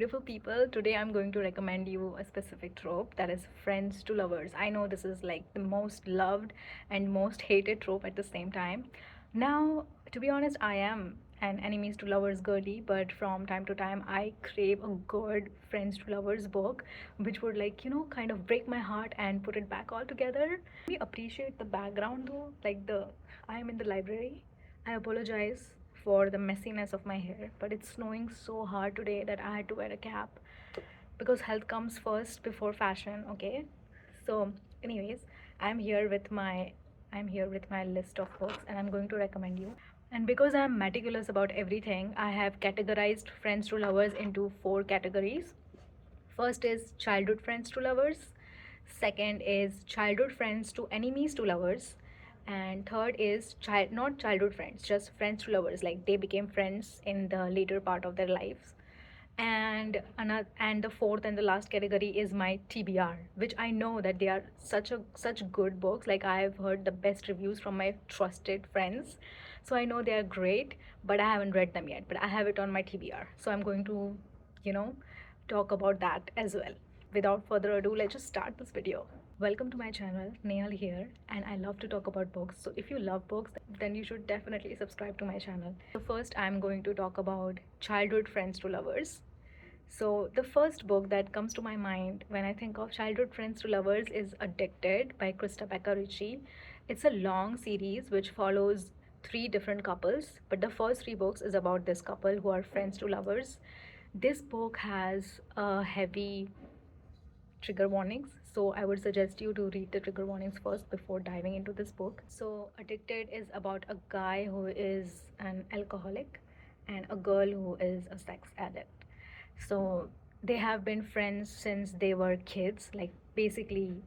beautiful people. Today I'm going to recommend you a specific trope, that is friends to lovers. I know this is like the most loved and most hated trope at the same time. Now, to be honest, I am an enemies to lovers girly, but from time to time I crave a good friends to lovers book which would, like, kind of break my heart and put it back all together. We appreciate the background though, like the I am in the library. I apologize for the messiness of my hair, but it's snowing so hard today that I had to wear a cap because health comes first before fashion, okay? So, anyways, I'm here with my I'm here with my list of books and I'm going to recommend you. And because I'm meticulous about everything, I have categorized friends to lovers into four categories. First is childhood friends to lovers. Second is childhood friends to enemies to lovers. And third is not childhood friends, just friends to lovers. Like they became friends in the later part of their lives. And the fourth and the last category is my TBR, which I know that they are such good books. Like I've heard the best reviews from my trusted friends, so I know they are great. But I haven't read them yet. But I have it on my TBR, so I'm going to, you know, talk about that as well. Without further ado, let's just start this video. Welcome to my channel, Nehal here, and I love to talk about books. So if you love books, then you should definitely subscribe to my channel. So first, I'm going to talk about childhood friends to lovers. So the first book that comes to my mind when I think of childhood friends to lovers is Addicted by Krista Becca Ritchie. It's a long series which follows three different couples, but the first three books is about this couple who are friends to lovers. This book has a heavy trigger warnings, so I would suggest you to read the trigger warnings first before diving into this book. So Addicted is about a guy who is an alcoholic and a girl who is a sex addict. So they have been friends since they were kids, like basically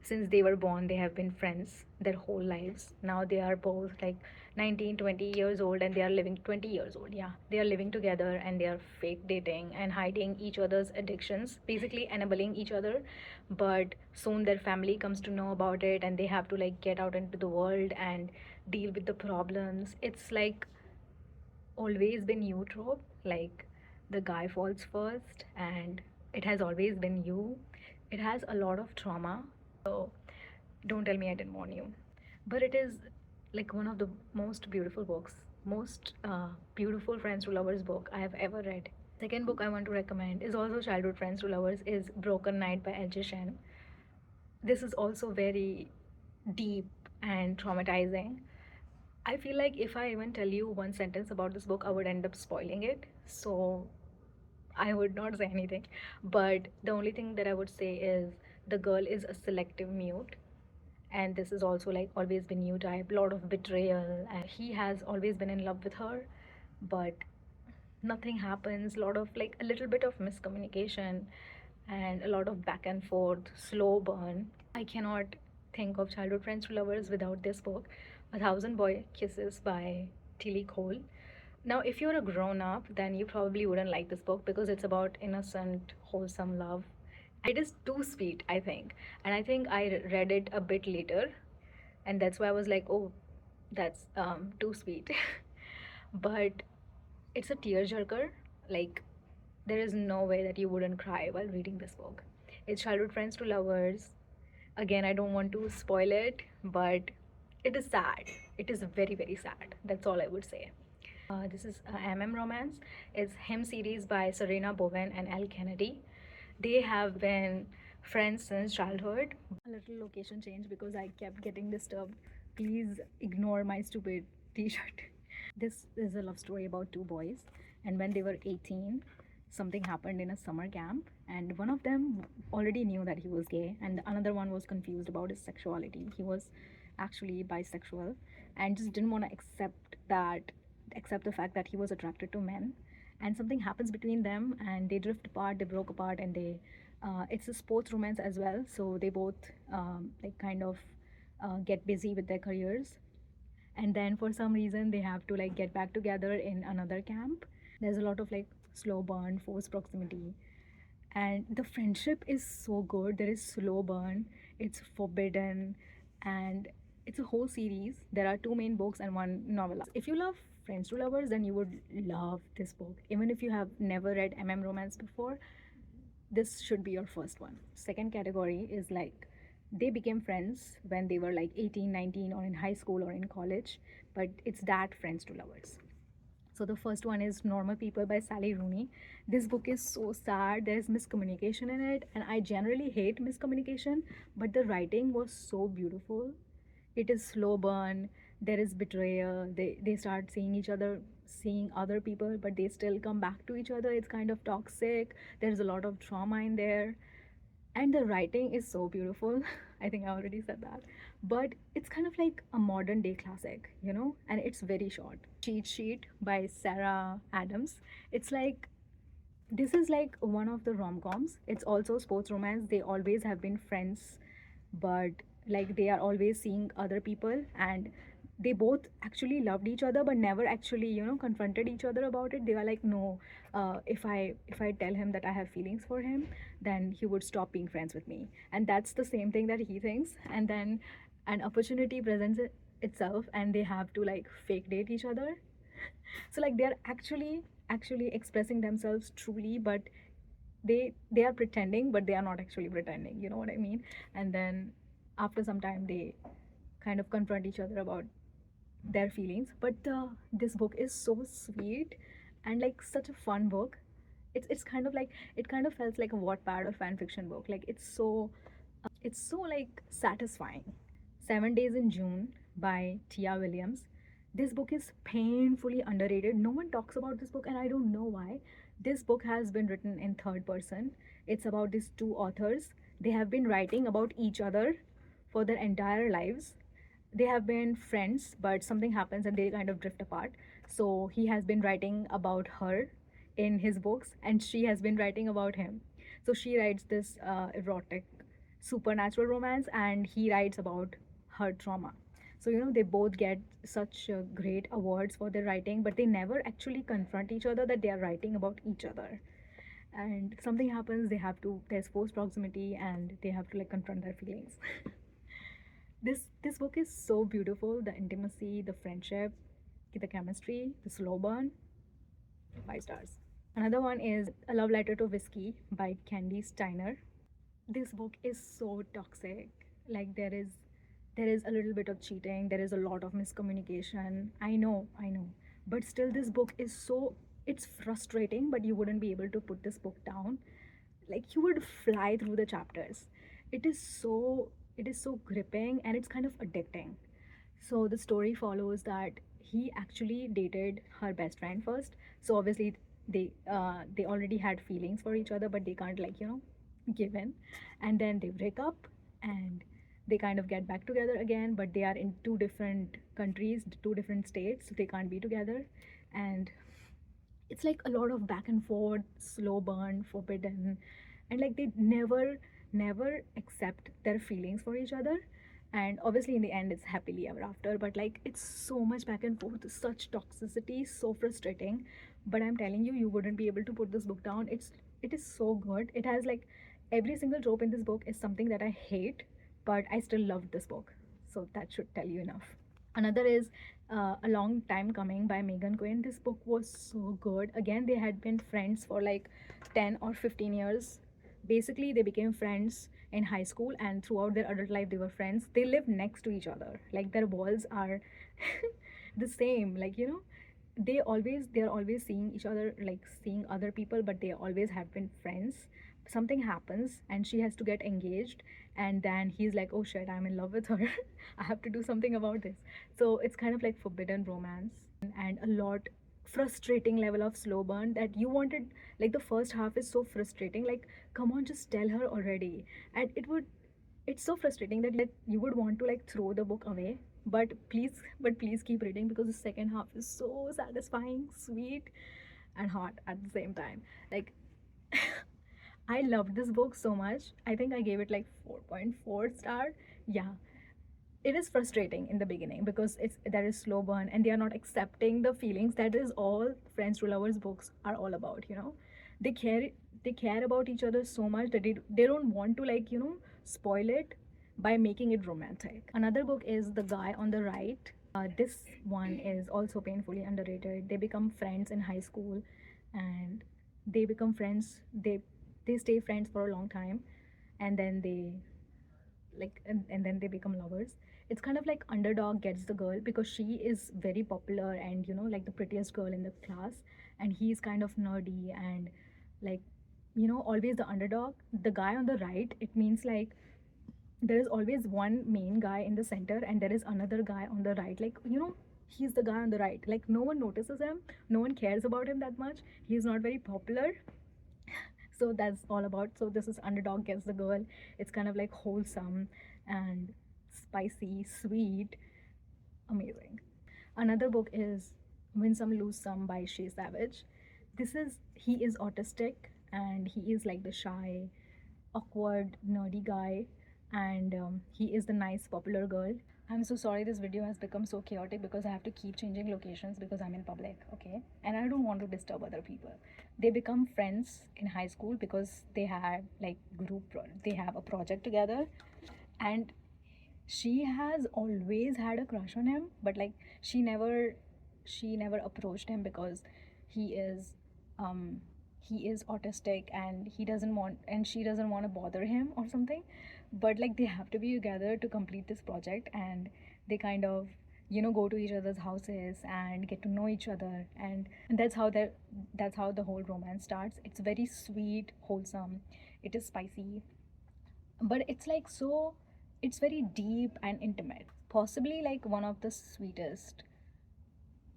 since they were born they have been friends their whole lives. Now they are both like 19, 20 years old, and they are living 20 years old, yeah, they are living together and they are fake dating and hiding each other's addictions, basically enabling each other. But soon their family comes to know about it and they have to like get out into the world and deal with the problems. It's like always been you trope, like the guy falls first and it has always been you. It has a lot of trauma, so don't tell me I didn't warn you. But it is like one of the most beautiful books, most beautiful friends to lovers book I have ever read. Second book I want to recommend is also childhood friends to lovers, is Broken Night by Shen. This is also very deep and traumatizing. I feel like if I even tell you one sentence about this book, I would end up spoiling it. So I would not say anything. But the only thing that I would say is the girl is a selective mute. And this is also like always been new type, lot of betrayal. And he has always been in love with her, but nothing happens. Lot of like a little bit of miscommunication and a lot of back and forth, slow burn. I cannot think of childhood friends to lovers without this book, A Thousand Boy Kisses by Tillie. Now, if you're a grown up, then you probably wouldn't like this book because it's about innocent, wholesome love. And it is too sweet, I think. And I think I read it a bit later, and that's why I was like, oh, that's too sweet. But it's a tearjerker. Like, there is no way that you wouldn't cry while reading this book. It's childhood friends to lovers. Again, I don't want to spoil it, but it is sad. It is very, very sad. That's all I would say. This is MM Romance. It's Him series by Serena Bowen and Al Kennedy. They have been friends since childhood. A little location change because I kept getting disturbed. Please ignore my stupid t-shirt. This is a love story about two boys, and when they were 18, something happened in a summer camp, and one of them already knew that he was gay, and another one was confused about his sexuality. He was actually bisexual and just didn't want to accept the fact that he was attracted to men. And something happens between them, and they drift apart, they broke apart, and they it's a sports romance as well, so they both like kind of get busy with their careers, and then for some reason they have to like get back together in another camp. There's a lot of like slow burn, forced proximity, and the friendship is so good. There is slow burn, it's forbidden, and it's a whole series. There are two main books and one novel. If you love friends to lovers, then you would love this book. Even if you have never read romance before, this should be your first one. Second category is like they became friends when they were like 18, 19, or in high school or in college, but it's that friends to lovers. So the first one is Normal People by Sally Rooney. This book is so sad. There's miscommunication in it, and I generally hate miscommunication, but the writing was so beautiful. It is slow burn. There is betrayal. They start seeing each other, seeing other people, but they still come back to each other. It's kind of toxic. There's a lot of trauma in there, and the writing is so beautiful. I think I already said that, but it's kind of like a modern day classic, and it's very short. Cheat Sheet by Sarah Adams. It's like this is like one of the rom-coms. It's also sports romance. They always have been friends, but like they are always seeing other people, and they both actually loved each other but never actually confronted each other about it. They were like, no, if I tell him that I have feelings for him, then he would stop being friends with me, and that's the same thing that he thinks. And then an opportunity presents itself, and they have to like fake date each other. So like they're actually expressing themselves truly, but they are pretending, but they are not actually pretending, you know what I mean. And then after some time they kind of confront each other about their feelings. But this book is so sweet and like such a fun book. It's kind of like, it kind of felt like a Wattpad or fan fiction book. Like it's so like satisfying. 7 Days in June by Tia Williams. This book is painfully underrated. No one talks about this book, and I don't know why. This book has been written in third person. It's about these two authors. They have been writing about each other for their entire lives. They have been friends, but something happens and they kind of drift apart. So he has been writing about her in his books, and she has been writing about him. So she writes this erotic supernatural romance, and he writes about her trauma. So they both get such great awards for their writing, but they never actually confront each other that they are writing about each other. And something happens, there's forced proximity, and they have to like confront their feelings. This book is so beautiful. The intimacy, the friendship, the chemistry, the slow burn, 5 stars. Another one is A Love Letter to Whiskey by Kandi Steiner. This book is so toxic. Like there is a little bit of cheating, there is a lot of miscommunication. I know, but still this book is so, it's frustrating, but you wouldn't be able to put this book down. Like you would fly through the chapters. It is so gripping, and it's kind of addicting. So the story follows that he actually dated her best friend first. So obviously they already had feelings for each other, but they can't like give in. And then they break up, and they kind of get back together again, but they are in two different countries, two different states, so they can't be together. And it's like a lot of back and forth, slow burn, forbidden, and like they never accept their feelings for each other. And obviously in the end it's happily ever after, but like it's so much back and forth, such toxicity, so frustrating. But I'm telling you, you wouldn't be able to put this book down. It is so good. It has like every single trope in this book is something that I hate, but I still loved this book. So that should tell you enough. Another is A Long Time Coming by Meghan Quinn. This book was so good. Again, they had been friends for like 10 or 15 years. Basically, they became friends in high school, and throughout their adult life, they were friends. They live next to each other. Like their walls are the same. Like, they're always seeing each other, like seeing other people, but they always have been friends. Something happens and she has to get engaged, and then he's like, oh shit, I'm in love with her. I have to do something about this. So it's kind of like forbidden romance, and a lot frustrating level of slow burn that you wanted. Like the first half is so frustrating, like come on, just tell her already. And it's so frustrating that you would want to like throw the book away. But please keep reading, because the second half is so satisfying, sweet, and hot at the same time. Like I loved this book so much. I think I gave it like 4.4 star. Yeah, it is frustrating in the beginning because there is slow burn, and they are not accepting the feelings. That is all friends to lovers books are all about. They care about each other so much that they don't want to like spoil it by making it romantic. Another book is The Guy on the Right This one is also painfully underrated. They become friends in high school, and they become friends. They stay friends for a long time, and then they and then they become lovers. It's kind of like underdog gets the girl because she is very popular and like the prettiest girl in the class, and he's kind of nerdy and like always the underdog. The guy on the right, it means like there is always one main guy in the center and there is another guy on the right, like he's the guy on the right, like no one notices him, no one cares about him that much, he's not very popular. So that's all about. So this is underdog gets the girl. It's kind of like wholesome and spicy, sweet, amazing. Another book is Win Some Lose Some by Shea Savage. This is he is autistic and he is like the shy, awkward, nerdy guy, and he is the nice, popular girl. I'm so sorry this video has become so chaotic because I have to keep changing locations because I'm in public, okay? And I don't want to disturb other people. They become friends in high school because they had like they have a project together, and she has always had a crush on him, but like she never approached him because he is um he is autistic and she doesn't want to bother him or something. But like they have to be together to complete this project, and they kind of go to each other's houses and get to know each other, and that's how the whole romance starts. It's very sweet, wholesome, it is spicy, but it's like so it's very deep and intimate, possibly like one of the sweetest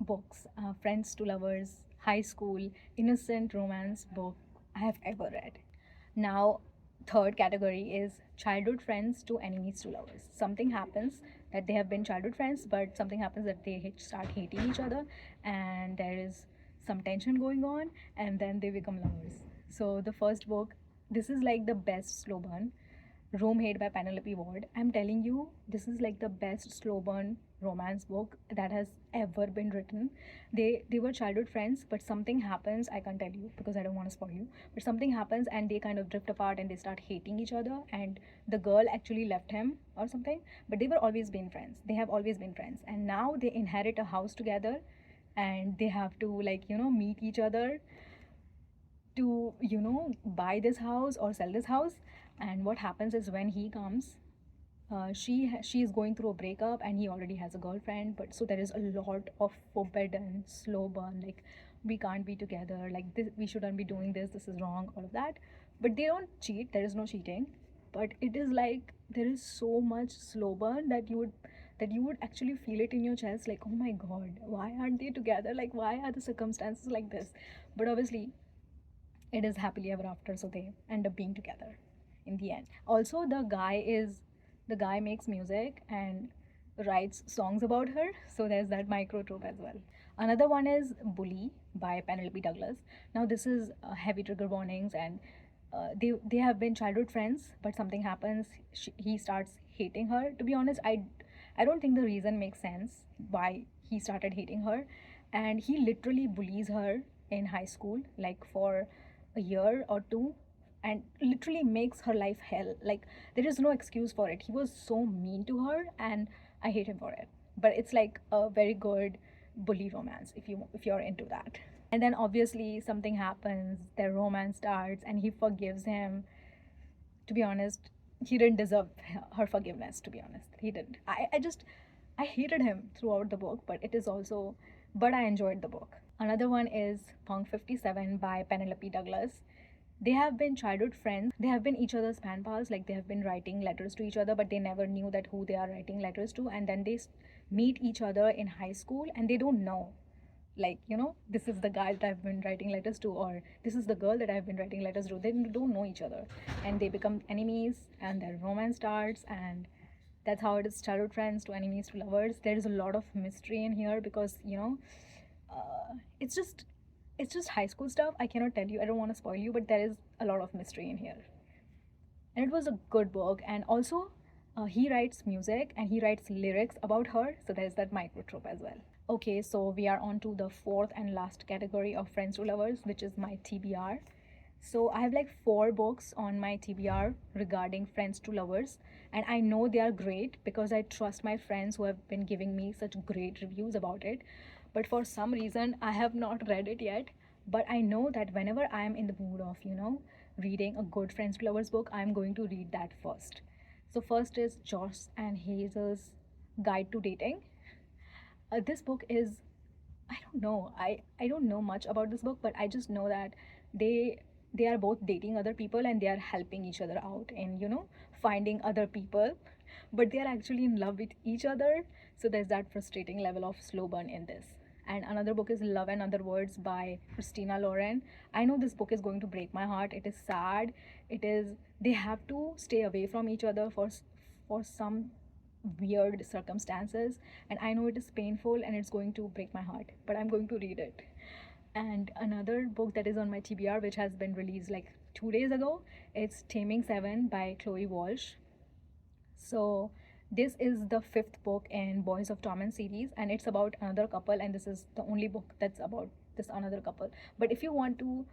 books, friends to lovers, high school innocent romance book I have ever read. Now, third category is childhood friends to enemies to lovers. Something happens that they have been childhood friends, but something happens that they start hating each other, and there is some tension going on, and then they become lovers. So, the first book, this is like the best slow burn. Roomhate by Penelope Ward. I'm telling you, this is like the best slow burn romance book that has ever been written. They were childhood friends, but something happens. I can't tell you because I don't want to spoil you. But something happens and they kind of drift apart and they start hating each other. And the girl actually left him or something. But they were always been friends. They have always been friends. And now they inherit a house together, and they have to like meet each other to buy this house or sell this house. And what happens is when he comes, she is going through a breakup and he already has a girlfriend, but so there is a lot of forbidden slow burn, like we can't be together, like this, we shouldn't be doing this is wrong, all of that. But they don't cheat, there is no cheating, but it is like there is so much slow burn that you would actually feel it in your chest, like oh my god, why aren't they together, like why are the circumstances like this? But obviously it is happily ever after, so they end up being together in the end. Also, the guy makes music and writes songs about her, so there's that micro trope as well. Another one is Bully by Penelope Douglas. Now this is heavy trigger warnings, and they have been childhood friends, but something happens, he starts hating her. To be honest, I don't think the reason makes sense why he started hating her, and he literally bullies her in high school like for a year or two, and literally makes her life hell. Like there is no excuse for it. He was so mean to her, and I hate him for it. But it's like a very good bully romance if you're into that. And then obviously something happens, their romance starts, and he forgives him. To be honest, he didn't deserve her forgiveness. To be honest, he didn't. I hated him throughout the book, but it is also, but I enjoyed the book. Another one is Punk 57 by Penelope Douglas. They have been childhood friends. They have been each other's pen pals. Like they have been writing letters to each other, but they never knew that who they are writing letters to. And then they meet each other in high school, and they don't know, like this is the guy that I've been writing letters to, or this is the girl that I've been writing letters to. They don't know each other, and they become enemies, and their romance starts, and that's how it is, childhood friends to enemies to lovers. There is a lot of mystery in here because it's just high school stuff. I cannot tell you, I don't want to spoil you, but there is a lot of mystery in here, and it was a good book. And also he writes music and he writes lyrics about her, so there's that micro trope as well. Okay, so we are on to the fourth and last category of friends to lovers, which is my TBR. So I have like 4 books on my TBR regarding friends to lovers, and I know they are great because I trust my friends who have been giving me such great reviews about it. But for some reason, I have not read it yet. But I know that whenever I am in the mood of, reading a good friends to lovers book, I'm going to read that first. So first is Josh and Hazel's Guide to Dating. This book is, I don't know. I don't know much about this book, but I just know that they they are both dating other people and they are helping each other out and finding other people, but they are actually in love with each other. So there's that frustrating level of slow burn in this. And another book is Love and Other Words by Christina Lauren. I know this book is going to break my heart. It is sad. It is, they have to stay away from each other for some weird circumstances, and I know it is painful and it's going to break my heart, but I'm going to read it. And another book that is on my TBR, which has been released like 2 days ago, it's Taming Seven by Chloe Walsh. So this is the 5th book in Boys of Torment series, and it's about another couple, and this is the only book that's about this another couple. But if you want to,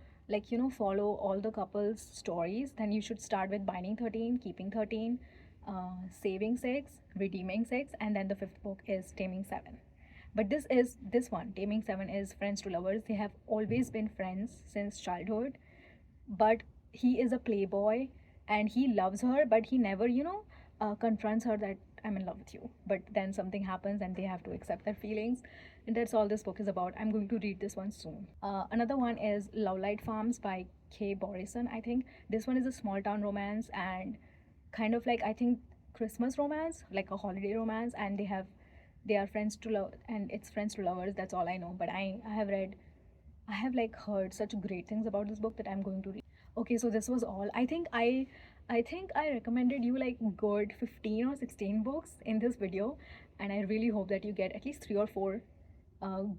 follow all the couples stories, then you should start with Binding 13, Keeping 13, Saving 6, Redeeming 6, and then the 5th book is Taming 7. But this one, Taming 7, is friends to lovers. They have always been friends since childhood, but he is a playboy and he loves her, but he never, confronts her that I'm in love with you. But then something happens and they have to accept their feelings. And that's all this book is about. I'm going to read this one soon. Another one is Love Light Farms by Kay Borison, I think. This one is a small town romance and kind of like, I think, Christmas romance, like a holiday romance, and they are friends to love, and it's friends to lovers. That's all I know. But I have like heard such great things about this book that I'm going to read. Okay, so this was all. I think I recommended you like good 15 or 16 books in this video, and I really hope that you get at least 3 or 4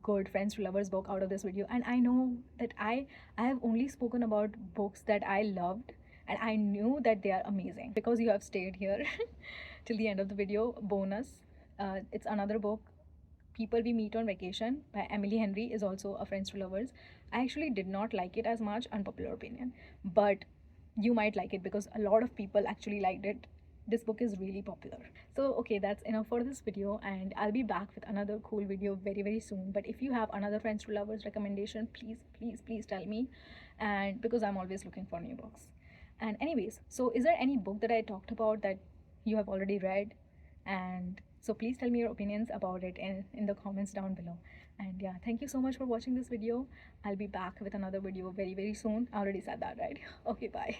good friends to lovers book out of this video. And I know that I have only spoken about books that I loved, and I knew that they are amazing because you have stayed here till the end of the video. Bonus, it's another book, People We Meet on Vacation by Emily Henry, is also a friends to lovers. I actually did not like it as much, unpopular opinion, but you might like it because a lot of people actually liked it. This book is really popular. So okay, that's enough for this video, and I'll be back with another cool video very very soon. But if you have another friends to lovers recommendation, please tell me, and because I'm always looking for new books. And anyways, so is there any book that I talked about that you have already read? And so please tell me your opinions about it in the comments down below. And yeah, thank you so much for watching this video. I'll be back with another video very very soon. I already said that, right? Okay, bye.